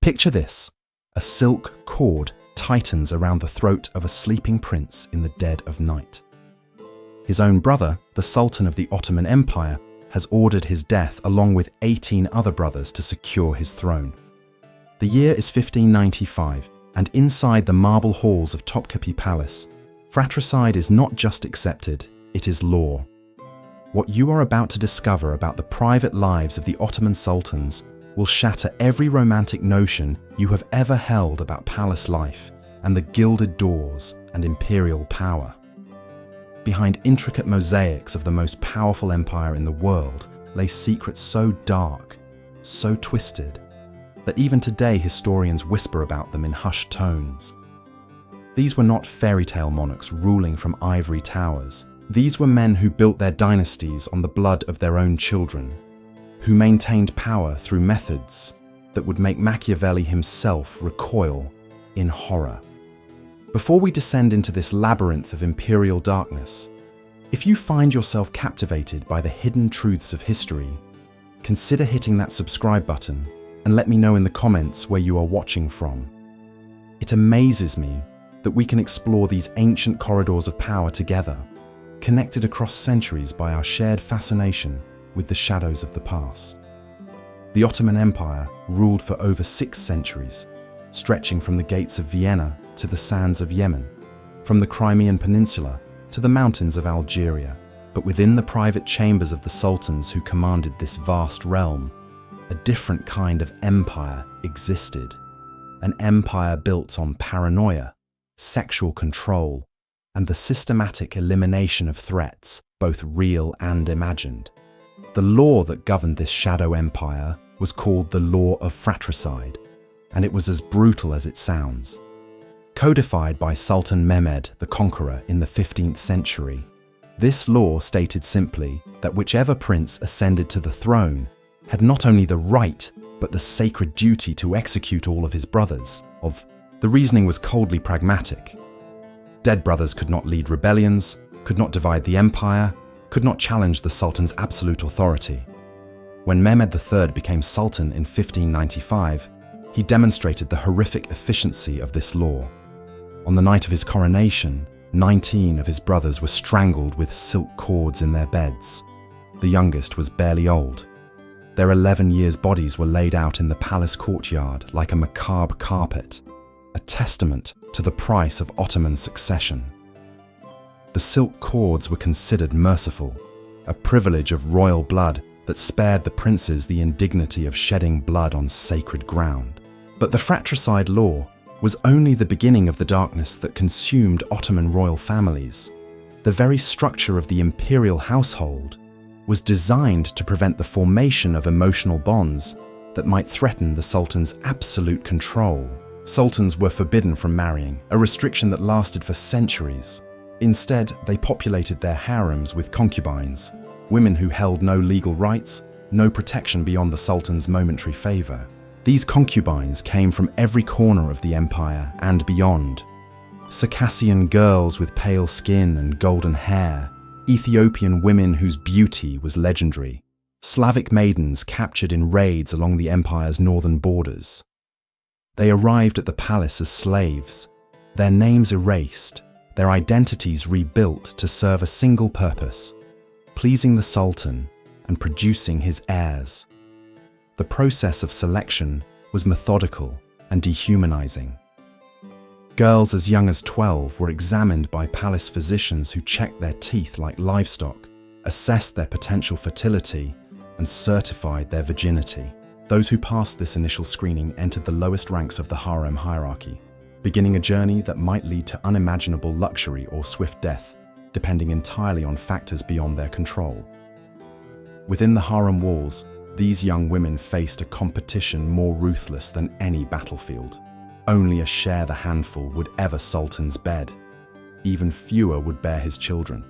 Picture this: a silk cord tightens around the throat of a sleeping prince in the dead of night. His own brother, the Sultan of the Ottoman Empire, has ordered his death along with 18 other brothers to secure his throne. The year is 1595, and inside the marble halls of Topkapi Palace, fratricide is not just accepted, it is law. What you are about to discover about the private lives of the Ottoman Sultans will shatter every romantic notion you have ever held about palace life and the gilded doors and imperial power. Behind intricate mosaics of the most powerful empire in the world lay secrets so dark, so twisted, that even today historians whisper about them in hushed tones. These were not fairy tale monarchs ruling from ivory towers. These were men who built their dynasties on the blood of their own children, who maintained power through methods that would make Machiavelli himself recoil in horror. Before we descend into this labyrinth of imperial darkness, if you find yourself captivated by the hidden truths of history, consider hitting that subscribe button and let me know in the comments where you are watching from. It amazes me that we can explore these ancient corridors of power together, connected across centuries by our shared fascination with the shadows of the past. The Ottoman Empire ruled for over 6 centuries, stretching from the gates of Vienna to the sands of Yemen, from the Crimean Peninsula to the mountains of Algeria. But within the private chambers of the sultans who commanded this vast realm, a different kind of empire existed. An empire built on paranoia, sexual control, and the systematic elimination of threats, both real and imagined. The law that governed this shadow empire was called the Law of Fratricide, and it was as brutal as it sounds. Codified by Sultan Mehmed the Conqueror in the 15th century, this law stated simply that whichever prince ascended to the throne had not only the right, but the sacred duty to execute all of his brothers. The reasoning was coldly pragmatic. Dead brothers could not lead rebellions, could not divide the empire, could not challenge the Sultan's absolute authority. When Mehmed III became Sultan in 1595, he demonstrated the horrific efficiency of this law. On the night of his coronation, 19 of his brothers were strangled with silk cords in their beds. The youngest was barely old. Their 11 years' bodies were laid out in the palace courtyard like a macabre carpet, a testament to the price of Ottoman succession. The silk cords were considered merciful, a privilege of royal blood that spared the princes the indignity of shedding blood on sacred ground. But the fratricide law was only the beginning of the darkness that consumed Ottoman royal families. The very structure of the imperial household was designed to prevent the formation of emotional bonds that might threaten the Sultan's absolute control. Sultans were forbidden from marrying, a restriction that lasted for centuries. Instead, they populated their harems with concubines, women who held no legal rights, no protection beyond the Sultan's momentary favor. These concubines came from every corner of the empire and beyond. Circassian girls with pale skin and golden hair, Ethiopian women whose beauty was legendary, Slavic maidens captured in raids along the empire's northern borders. They arrived at the palace as slaves, their names erased, their identities rebuilt to serve a single purpose: pleasing the Sultan and producing his heirs. The process of selection was methodical and dehumanizing. Girls as young as 12 were examined by palace physicians who checked their teeth like livestock, assessed their potential fertility, and certified their virginity. Those who passed this initial screening entered the lowest ranks of the harem hierarchy, beginning a journey that might lead to unimaginable luxury or swift death, depending entirely on factors beyond their control. Within the harem walls, these young women faced a competition more ruthless than any battlefield. Only a share the handful would ever Sultan's bed. Even fewer would bear his children.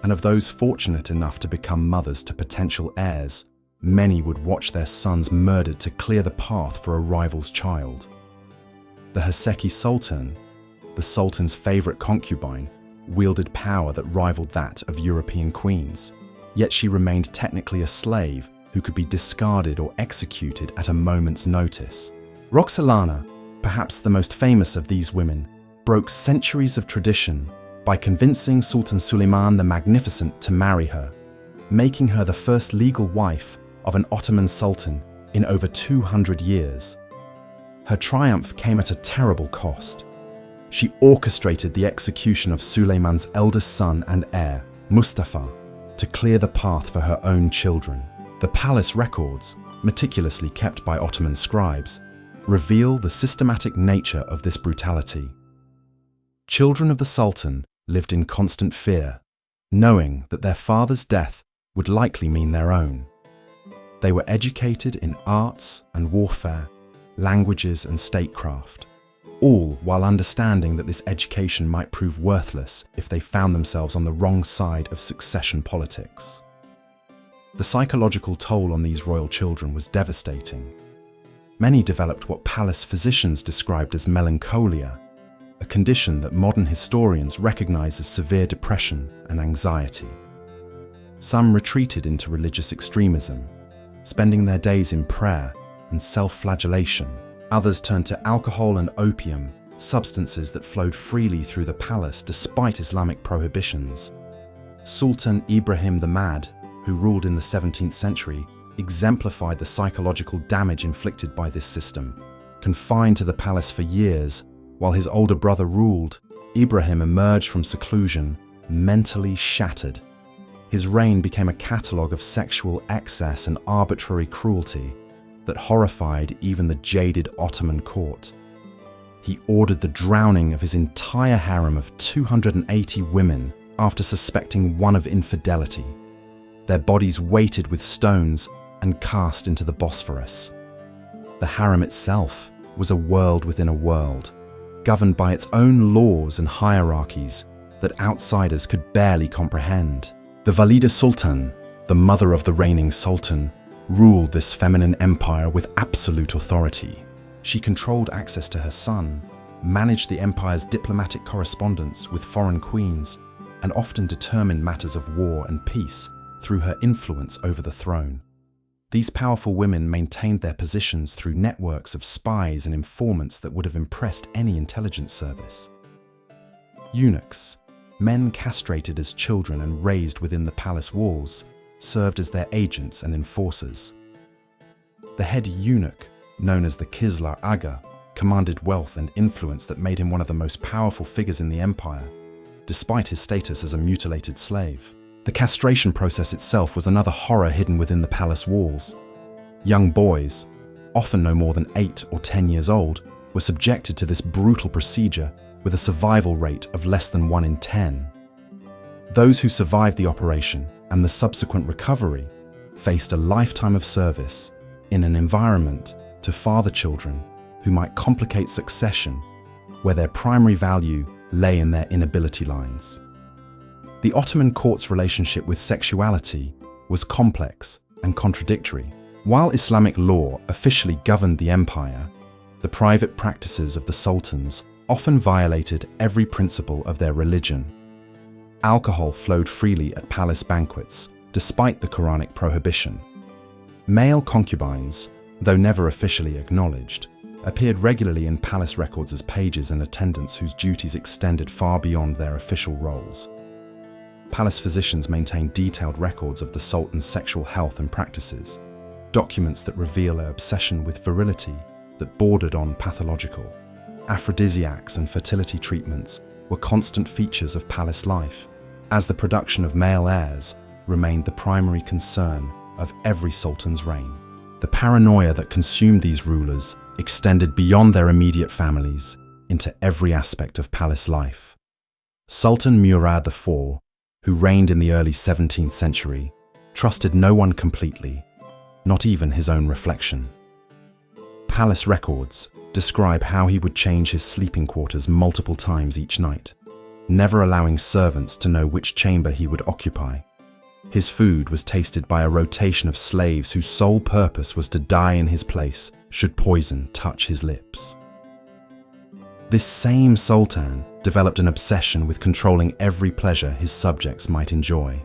And of those fortunate enough to become mothers to potential heirs, many would watch their sons murdered to clear the path for a rival's child. The Haseki Sultan, the Sultan's favorite concubine, wielded power that rivaled that of European queens, yet she remained technically a slave who could be discarded or executed at a moment's notice. Roxolana, perhaps the most famous of these women, broke centuries of tradition by convincing Sultan Süleyman the Magnificent to marry her, making her the first legal wife of an Ottoman Sultan in over 200 years. Her triumph came at a terrible cost. She orchestrated the execution of Süleyman's eldest son and heir, Mustafa, to clear the path for her own children. The palace records, meticulously kept by Ottoman scribes, reveal the systematic nature of this brutality. Children of the Sultan lived in constant fear, knowing that their father's death would likely mean their own. They were educated in arts and warfare, languages and statecraft, all while understanding that this education might prove worthless if they found themselves on the wrong side of succession politics. The psychological toll on these royal children was devastating. Many developed what palace physicians described as melancholia, a condition that modern historians recognize as severe depression and anxiety. Some retreated into religious extremism, spending their days in prayer and self-flagellation. Others turned to alcohol and opium, substances that flowed freely through the palace despite Islamic prohibitions. Sultan Ibrahim the Mad, who ruled in the 17th century, exemplified the psychological damage inflicted by this system. Confined to the palace for years, while his older brother ruled, Ibrahim emerged from seclusion, mentally shattered. His reign became a catalogue of sexual excess and arbitrary cruelty that horrified even the jaded Ottoman court. He ordered the drowning of his entire harem of 280 women after suspecting one of infidelity. Their bodies weighted with stones and cast into the Bosphorus. The harem itself was a world within a world, governed by its own laws and hierarchies that outsiders could barely comprehend. The Valida Sultan, the mother of the reigning sultan, ruled this feminine empire with absolute authority. She controlled access to her son, managed the empire's diplomatic correspondence with foreign queens, and often determined matters of war and peace through her influence over the throne. These powerful women maintained their positions through networks of spies and informants that would have impressed any intelligence service. Eunuchs, men castrated as children and raised within the palace walls, served as their agents and enforcers. The head eunuch, known as the Kislar Aga, commanded wealth and influence that made him one of the most powerful figures in the empire, despite his status as a mutilated slave. The castration process itself was another horror hidden within the palace walls. Young boys, often no more than 8 or 10 years old, were subjected to this brutal procedure with a survival rate of less than 1 in 10. Those who survived the operation and the subsequent recovery faced a lifetime of service in an environment to father children who might complicate succession, where their primary value lay in their inability lines. The Ottoman court's relationship with sexuality was complex and contradictory. While Islamic law officially governed the empire, the private practices of the sultans often violated every principle of their religion. Alcohol flowed freely at palace banquets, despite the Quranic prohibition. Male concubines, though never officially acknowledged, appeared regularly in palace records as pages and attendants whose duties extended far beyond their official roles. Palace physicians maintained detailed records of the sultan's sexual health and practices, documents that reveal an obsession with virility that bordered on pathological. Aphrodisiacs and fertility treatments were constant features of palace life, as the production of male heirs remained the primary concern of every sultan's reign. The paranoia that consumed these rulers extended beyond their immediate families into every aspect of palace life. Sultan Murad IV, who reigned in the early 17th century, trusted no one completely, not even his own reflection. Palace records describe how he would change his sleeping quarters multiple times each night, never allowing servants to know which chamber he would occupy. His food was tasted by a rotation of slaves whose sole purpose was to die in his place should poison touch his lips. This same sultan developed an obsession with controlling every pleasure his subjects might enjoy.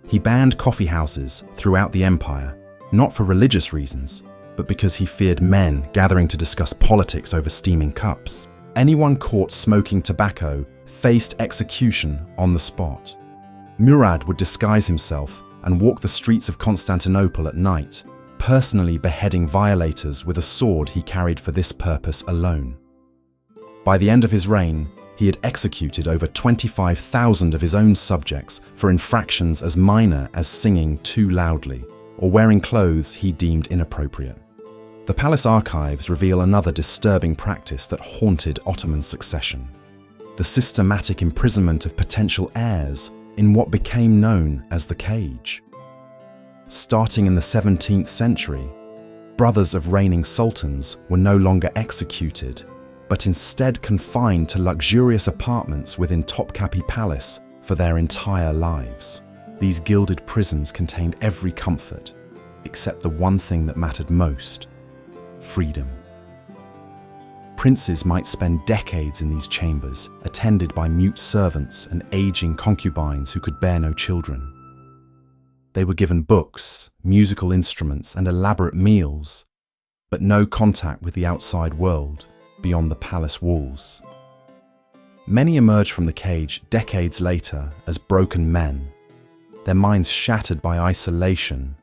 He banned coffee houses throughout the empire, not for religious reasons, but because he feared men gathering to discuss politics over steaming cups. Anyone caught smoking tobacco faced execution on the spot. Murad would disguise himself and walk the streets of Constantinople at night, personally beheading violators with a sword he carried for this purpose alone. By the end of his reign, he had executed over 25,000 of his own subjects for infractions as minor as singing too loudly or wearing clothes he deemed inappropriate. The palace archives reveal another disturbing practice that haunted Ottoman succession: the systematic imprisonment of potential heirs in what became known as the cage. Starting in the 17th century, brothers of reigning sultans were no longer executed, but instead confined to luxurious apartments within Topkapi Palace for their entire lives. These gilded prisons contained every comfort, except the one thing that mattered most: freedom. Princes might spend decades in these chambers, attended by mute servants and aging concubines who could bear no children. They were given books, musical instruments, and elaborate meals, but no contact with the outside world beyond the palace walls. Many emerged from the cage decades later as broken men, their minds shattered by isolation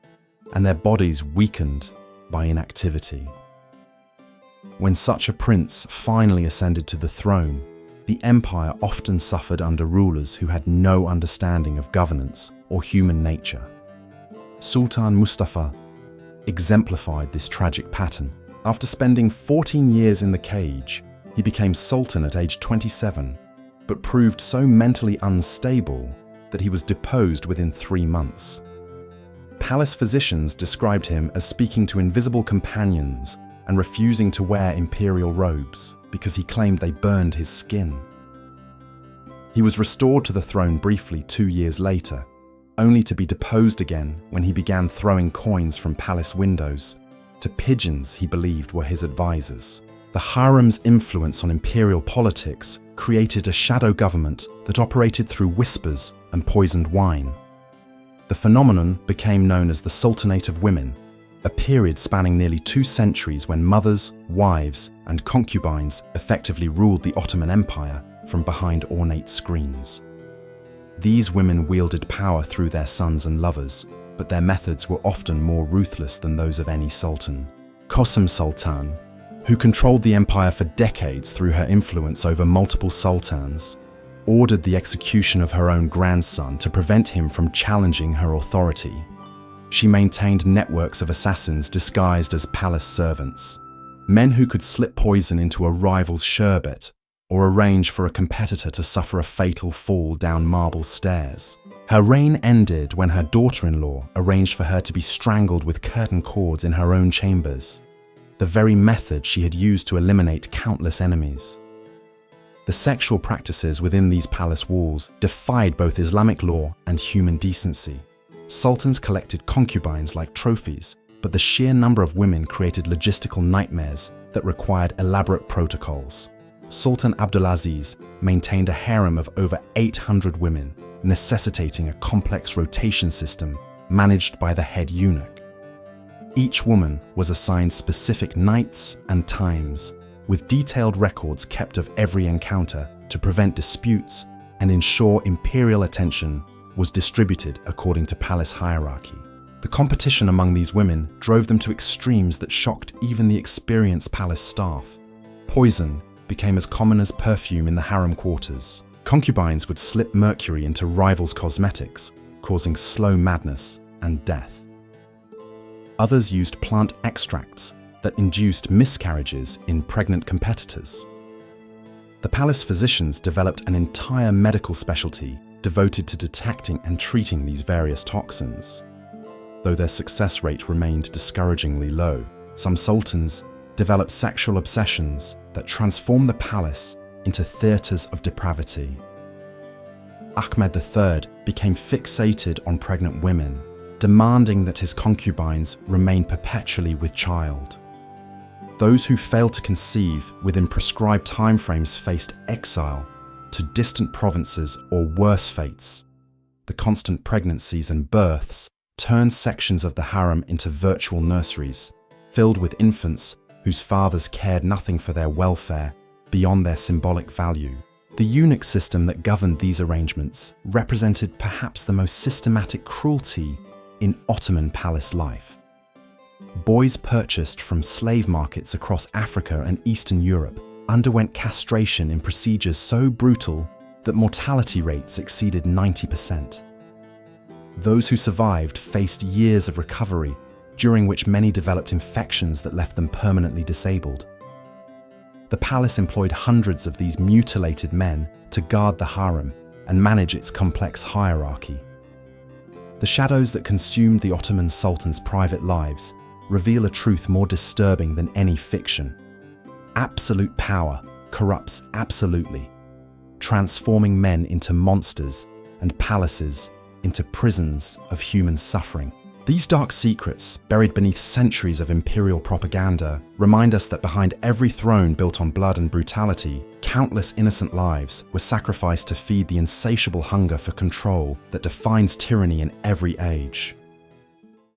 and their bodies weakened by inactivity. When such a prince finally ascended to the throne, the empire often suffered under rulers who had no understanding of governance or human nature. Sultan Mustafa exemplified this tragic pattern. After spending 14 years in the cage, he became sultan at age 27, but proved so mentally unstable that he was deposed within 3 months. Palace physicians described him as speaking to invisible companions and refusing to wear imperial robes because he claimed they burned his skin. He was restored to the throne briefly 2 years later, only to be deposed again when he began throwing coins from palace windows to pigeons he believed were his advisors. The harem's influence on imperial politics created a shadow government that operated through whispers and poisoned wine. The phenomenon became known as the Sultanate of Women, a period spanning nearly 2 centuries when mothers, wives, and concubines effectively ruled the Ottoman Empire from behind ornate screens. These women wielded power through their sons and lovers, but their methods were often more ruthless than those of any sultan. Ottoman Sultan, who controlled the empire for decades through her influence over multiple sultans, ordered the execution of her own grandson to prevent him from challenging her authority. She maintained networks of assassins disguised as palace servants, men who could slip poison into a rival's sherbet or arrange for a competitor to suffer a fatal fall down marble stairs. Her reign ended when her daughter-in-law arranged for her to be strangled with curtain cords in her own chambers, the very method she had used to eliminate countless enemies. The sexual practices within these palace walls defied both Islamic law and human decency. Sultans collected concubines like trophies, but the sheer number of women created logistical nightmares that required elaborate protocols. Sultan Abdulaziz maintained a harem of over 800 women, necessitating a complex rotation system managed by the head eunuch. Each woman was assigned specific nights and times, with detailed records kept of every encounter to prevent disputes and ensure imperial attention was distributed according to palace hierarchy. The competition among these women drove them to extremes that shocked even the experienced palace staff. Poison became as common as perfume in the harem quarters. Concubines would slip mercury into rivals' cosmetics, causing slow madness and death. Others used plant extracts that induced miscarriages in pregnant competitors. The palace physicians developed an entire medical specialty devoted to detecting and treating these various toxins. Though their success rate remained discouragingly low, some sultans developed sexual obsessions that transformed the palace into theatres of depravity. Ahmed III became fixated on pregnant women, demanding that his concubines remain perpetually with child. Those who failed to conceive within prescribed timeframes faced exile to distant provinces or worse fates. The constant pregnancies and births turned sections of the harem into virtual nurseries, filled with infants whose fathers cared nothing for their welfare beyond their symbolic value. The eunuch system that governed these arrangements represented perhaps the most systematic cruelty in Ottoman palace life. Boys purchased from slave markets across Africa and Eastern Europe underwent castration in procedures so brutal that mortality rates exceeded 90%. Those who survived faced years of recovery, during which many developed infections that left them permanently disabled. The palace employed hundreds of these mutilated men to guard the harem and manage its complex hierarchy. The shadows that consumed the Ottoman Sultans' private lives reveal a truth more disturbing than any fiction. Absolute power corrupts absolutely, transforming men into monsters and palaces into prisons of human suffering. These dark secrets, buried beneath centuries of imperial propaganda, remind us that behind every throne built on blood and brutality, countless innocent lives were sacrificed to feed the insatiable hunger for control that defines tyranny in every age.